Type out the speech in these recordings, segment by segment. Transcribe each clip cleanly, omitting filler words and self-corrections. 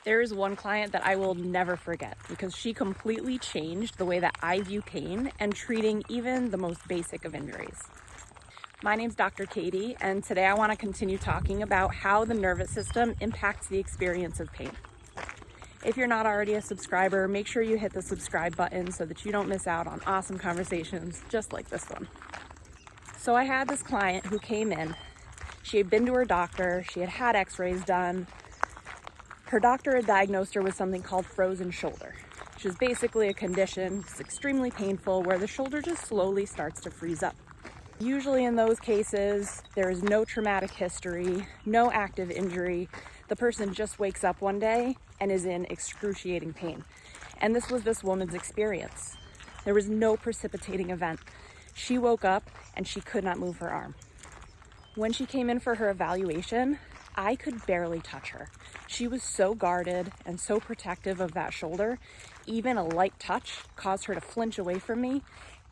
There is one client that I will never forget because she completely changed the way that I view pain and treating even the most basic of injuries. My name's Dr. Katie, and today I want to continue talking about how the nervous system impacts the experience of pain. If you're not already a subscriber, make sure you hit the subscribe button so that you don't miss out on awesome conversations just like this one. So I had this client who came in. She had been to her doctor, she had had x-rays done. Her doctor had diagnosed her with something called frozen shoulder, which is basically a condition that's extremely painful where the shoulder just slowly starts to freeze up. Usually in those cases, there is no traumatic history, no active injury. The person just wakes up one day and is in excruciating pain. And this was this woman's experience. There was no precipitating event. She woke up and she could not move her arm. When she came in for her evaluation, I could barely touch her. She was so guarded and so protective of that shoulder. Even a light touch caused her to flinch away from me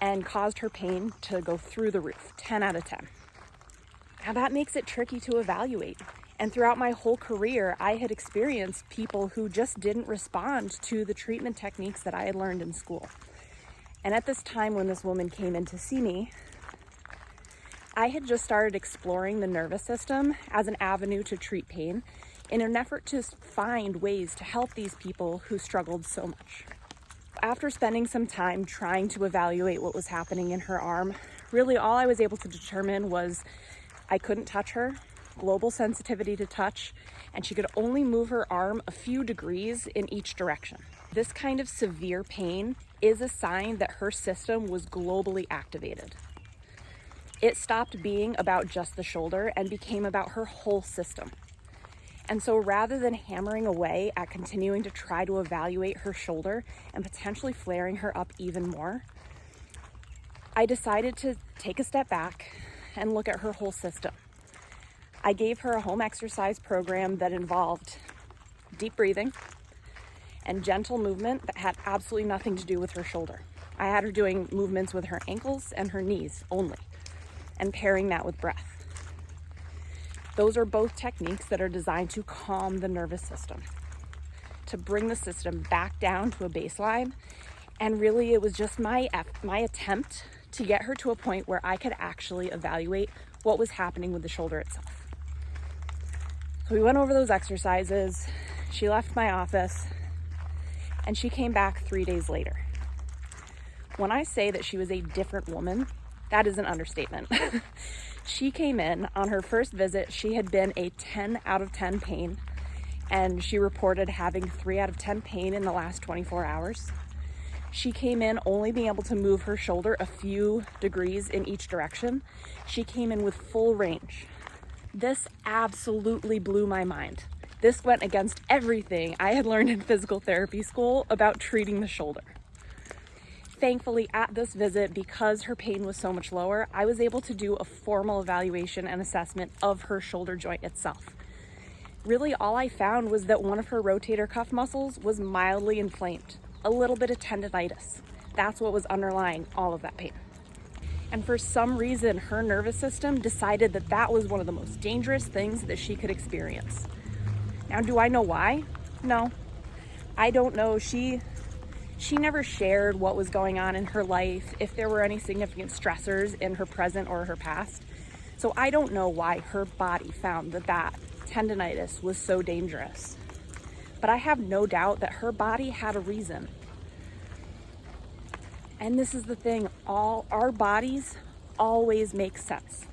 and caused her pain to go through the roof, 10 out of 10. Now that makes it tricky to evaluate. And throughout my whole career, I had experienced people who just didn't respond to the treatment techniques that I had learned in school. And at this time when this woman came in to see me, I had just started exploring the nervous system as an avenue to treat pain in an effort to find ways to help these people who struggled so much. After spending some time trying to evaluate what was happening in her arm, really all I was able to determine was I couldn't touch her, global sensitivity to touch, and she could only move her arm a few degrees in each direction. This kind of severe pain is a sign that her system was globally activated. It stopped being about just the shoulder and became about her whole system. And so rather than hammering away at continuing to try to evaluate her shoulder and potentially flaring her up even more, I decided to take a step back and look at her whole system. I gave her a home exercise program that involved deep breathing and gentle movement that had absolutely nothing to do with her shoulder. I had her doing movements with her ankles and her knees only, and pairing that with breath. Those are both techniques that are designed to calm the nervous system, to bring the system back down to a baseline. And really, it was just my attempt to get her to a point where I could actually evaluate what was happening with the shoulder itself. So we went over those exercises. She left my office and she came back 3 days later. When I say that she was a different woman, that is an understatement. She came in on her first visit. She had been a 10 out of 10 pain, and she reported having 3 out of 10 pain in the last 24 hours. She came in only being able to move her shoulder a few degrees in each direction. She came in with full range. This absolutely blew my mind. This went against everything I had learned in physical therapy school about treating the shoulder. Thankfully, at this visit, because her pain was so much lower, I was able to do a formal evaluation and assessment of her shoulder joint itself. Really, all I found was that one of her rotator cuff muscles was mildly inflamed, a little bit of tendonitis. That's what was underlying all of that pain. And for some reason, her nervous system decided that that was one of the most dangerous things that she could experience. Now, do I know why? No, I don't know. She never shared what was going on in her life, if there were any significant stressors in her present or her past. So I don't know why her body found that tendonitis was so dangerous. But I have no doubt that her body had a reason. And this is the thing, our bodies always make sense.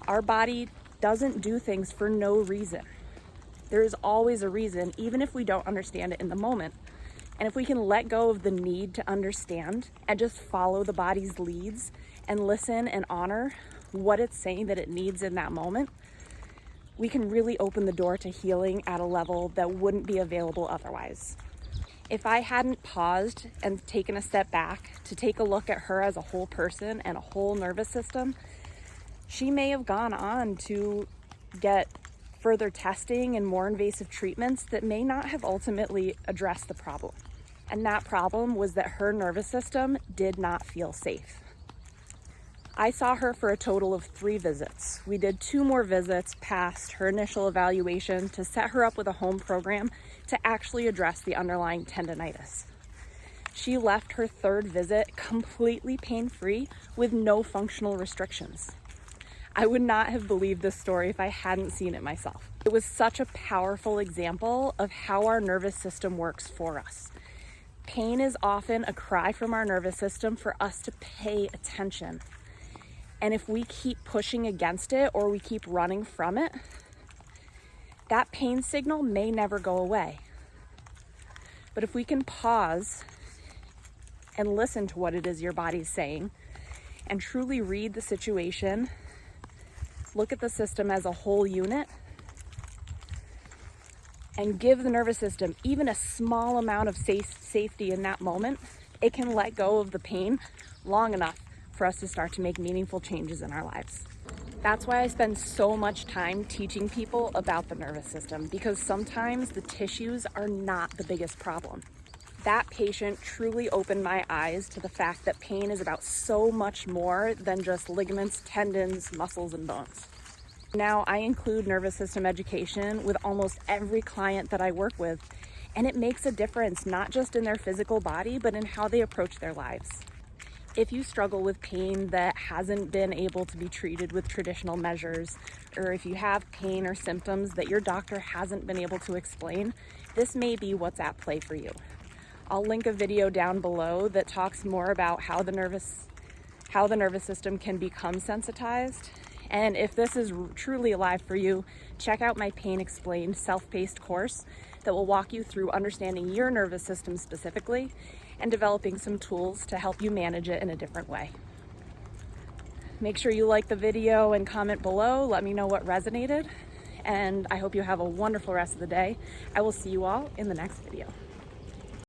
Our body doesn't do things for no reason. There is always a reason, even if we don't understand it in the moment. And if we can let go of the need to understand and just follow the body's leads and listen and honor what it's saying that it needs in that moment, we can really open the door to healing at a level that wouldn't be available otherwise. If I hadn't paused and taken a step back to take a look at her as a whole person and a whole nervous system, she may have gone on to get further testing and more invasive treatments that may not have ultimately addressed the problem. And that problem was that her nervous system did not feel safe. I saw her for a total of 3 visits. We did 2 more visits past her initial evaluation to set her up with a home program to actually address the underlying tendonitis. She left her 3rd visit completely pain-free with no functional restrictions. I would not have believed this story if I hadn't seen it myself. It was such a powerful example of how our nervous system works for us. Pain is often a cry from our nervous system for us to pay attention. And if we keep pushing against it or we keep running from it, that pain signal may never go away. But if we can pause and listen to what it is your body's saying and truly read the situation, look at the system as a whole unit, and give the nervous system even a small amount of safety in that moment, it can let go of the pain long enough for us to start to make meaningful changes in our lives. That's why I spend so much time teaching people about the nervous system, because sometimes the tissues are not the biggest problem. That patient truly opened my eyes to the fact that pain is about so much more than just ligaments, tendons, muscles, and bones. Now I include nervous system education with almost every client that I work with, and it makes a difference not just in their physical body, but in how they approach their lives. If you struggle with pain that hasn't been able to be treated with traditional measures, or if you have pain or symptoms that your doctor hasn't been able to explain, this may be what's at play for you. I'll link a video down below that talks more about how the nervous system can become sensitized. And if this is truly alive for you, check out my Pain Explained self-paced course that will walk you through understanding your nervous system specifically and developing some tools to help you manage it in a different way. Make sure you like the video and comment below. Let me know what resonated, and I hope you have a wonderful rest of the day. I will see you all in the next video.